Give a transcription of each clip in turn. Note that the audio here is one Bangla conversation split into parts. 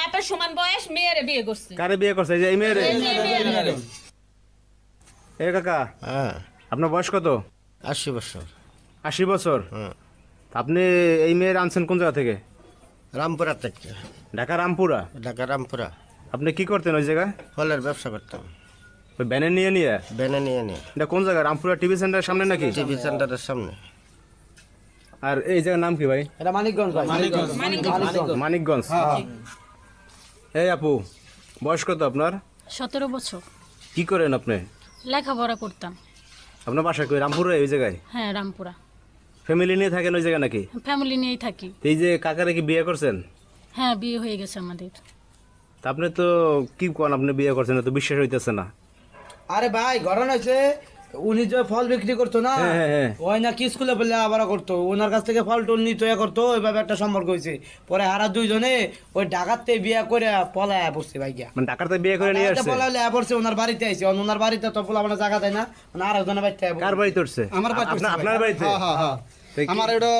বাপের সমান বয়স মেয়েরে বিয়ে করছে। কারে বিয়ে করছে? এই যে এই মেয়েরে। এ কাকা, আপনার বয়স কত? 80 বছর। 80 বছর? আপনি এই মেয়ের আনছেন কোন জায়গা থেকে? রামপুরা থেকে। ঢাকা রামপুরা? ঢাকা রামপুরা। আপনি কি করতেন ওই জায়গায়? ফলের ব্যবসা করতাম। ওই ব্যানে নিয়ে নিয়ে? ব্যানে নিয়ে নিয়ে। এটা কোন জায়গা? রামপুরা টিভি সেন্টারের সামনে নাকি? টিভি সেন্টারের সামনে। আর এই জায়গার নাম কি ভাই? এটা মানিকগঞ্জ। মানিকগঞ্জ। এই আপু, বয়স কত আপনার? 17 বছর। কি করেন আপনি? লেখাপড়া করতাম। আপনার বাসা কই? রামপুরে ওই জায়গায়? হ্যাঁ, রামপুরা। ফ্যামিলি নিয়ে থাকেন ওই জায়গায় নাকি? ফ্যামিলি নিয়েই থাকি। এই যে কাকারে কি বিয়ে করছেন? হ্যাঁ, বিয়ে হয়ে গেছে আমাদের। তা আপনি তো কি কোন আপনি বিয়ে করছেন, তো বিশ্বাস হইতেছে না। আরে ভাই ঘটনা হয়েছে, উনি যে ফল বিক্রি করতো না, হ্যাঁ। ওই নাকি স্কুলে বললে আবার করতো, ওনার কাছ থেকে ফল টল নিত করতো, ওইভাবে একটা সম্পর্ক হয়েছে। পরে হারা দুইজনে ওই ঢাকাতে বিয়ে করে পলায় পড়ছে ভাই গিয়া। মানে ঢাকাতে বিয়ে করে নিয়ে আসছে? পলায় পড়ছে, ওনার বাড়িতে আইছে। ওনার বাড়িতে তো পোলা মানে জায়গা দেয় না, মানে আর একজনের বাড়িতে। কার বাড়িতে উঠছে? আমার বাড়িতে। আপনার বাড়িতে? হ্যাঁ। আমার এটা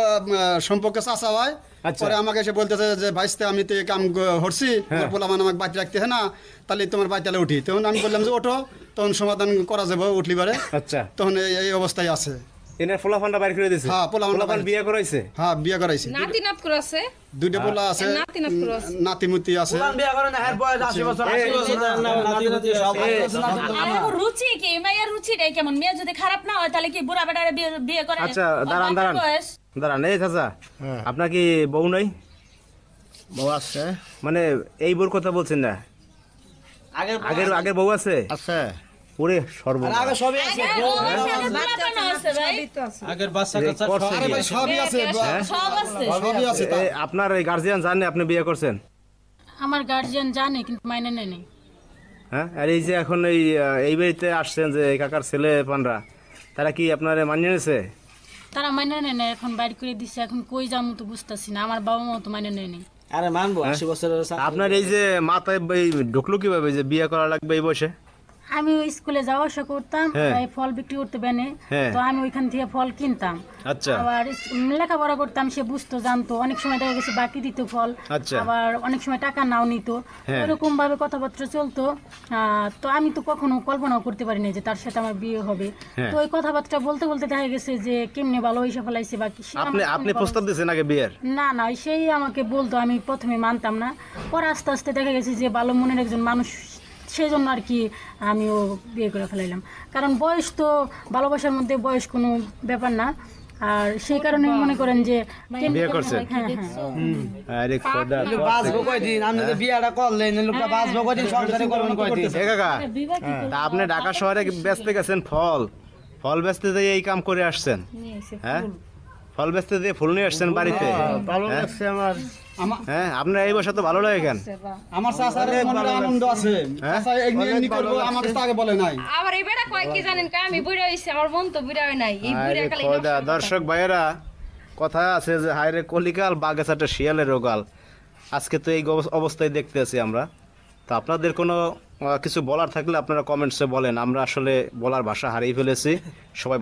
সম্পর্কে চাচা হয়। পরে আমাকে এসে বলতেছে যে ভাইস্তে আমি তো কাম হরছি, বললাম আমাকে বাড়ি রাখতে হয় না, তাহলে তোমার বাড়িতে উঠি। তখন আমি বললাম যে ওঠো, তখন সমাধান করা যাবে উঠলি পারে। আচ্ছা, তখন এই অবস্থায় আছে। এনে পোলাপানটা বাইর করে দিয়েছে? হ্যাঁ, পোলাপান বিয়ে করাইছে? হ্যাঁ, বিয়ে করাইছে। নাতি নাত করাছে, দুইটা পোলা আছে, নাতিমুতি আছে। বিয়ে করে না, এর বয়স 80 বছর। আমার রুচি কি মায়ের রুচিটাই কেমন? মেয়ে যদি খারাপ না হয় তাহলে কি বুড়া বেটারে বিয়ে করে? আচ্ছা, দাঁড়ান। এই চাচা, আপনার কি বউ নাই? বউ আছে। মানে এই বউর কথা বলছেন না? আগের বউ আছে? আছে। ওরে সর্বনাশ। আগে সবই আছে, আগের বাচ্চা কাচ্চা আরে ভাই সবই আছে, সবই আছে। আপনার এই গার্জিয়ান জানে আপনি বিয়ে করছেন? আমার গার্জিয়ান জানে, কিন্তু মাইনে নেয়। হ্যাঁ, আর এই যে এখন এই বাড়িতে আসছেন যে এই কাকার ছেলে পানরা, তারা কি আপনার মানিয়ে নিয়েছে? তারা মাইনে নেয় না, এখন বাইর করে দিছে। এখন কই যাবো তো বুঝতেছি না, আমার বাবা মাও তো মাইনে নেয় নি। আরে মানবো, 80 বছরের। আপনার এই যে মাথায় ঢুকলো কিভাবে যে বিয়ে করা লাগবে এই বয়সে? আমি ওই স্কুলে যাওয়া আসা করতাম, ফল বিক্রি করতে বেনে, তো আমি ওইখান থেকে ফল কিনতাম। আচ্ছা। আবার লেখাপড়া করতাম, সে বুঝতো, জানতো। অনেক সময় দেখা গেছে বাকি দিত ফল। আচ্ছা। আবার অনেক সময় টাকা নাও নিত, এরকম ভাবে কথাবার্তা চলতো। তো আমি তো কখনো কল্পনাও করতে পারিনি যে তার সাথে আমার বিয়ে হবে। তো ওই কথাবার্তা বলতে বলতে দেখা গেছে যে কেমনে ভালোবাসা ফেলাইছে বা কি। আপনি প্রস্তাব দিয়েছেন আগে বিয়ের? না, সেই আমাকে বলতো, আমি প্রথমে মানতাম না। পরে আস্তে আস্তে দেখা গেছে যে ভালো মনের একজন মানুষ, সেই জন্য আর কি আমিও বিয়ে করে ফেলাইলাম। কারণ বয়স তো, ভালোবাসার মধ্যে বয়স কোনো ব্যাপার না। আর সেই কারণে মনে করেন যে বিয়ে করছেন। আরে খোদা, বাঁচবো কয়দিন? আপনি তো বিয়েটা করলেন, লোকটা বাঁচবো কয়দিন, সংসারে করবেন কয়দিন? কাকা, তা আপনি ঢাকা শহরে বেচতে গেছেন ফল বেচতে যেয়ে এই কাম করে আসছেন? হ্যাঁ, ফল বেচতে দিয়ে ফুল নিয়ে আসছেন বাড়িতে? ভালো লাগছে আমার। হ্যাঁ, আপনার এই বছর তো ভালো লাগে কেন? আমার চাচার মনে আনন্দ আছে। চাচা এমনি করবো, আমার তো আগে বলে নাই। আবার এই বেটা কয় কি জানেন, আমি বুড়া হইছি, আমার মন তো বুড়া হয় নাই। এই বুড়া খালি দর্শক ভাইয়েরা, কথা আছে যে হায়রে কলিকাল বাগেছাটা শিয়ালের রোগাল। আজকে তো এই অবস্থায় দেখতে আছি আমরা। তো আপনাদের কোনো কিছু বলার থাকলে আপনারা কমেন্টসে বলেন। আমরা আসলে বলার ভাষা হারিয়ে ফেলেছি সবাই।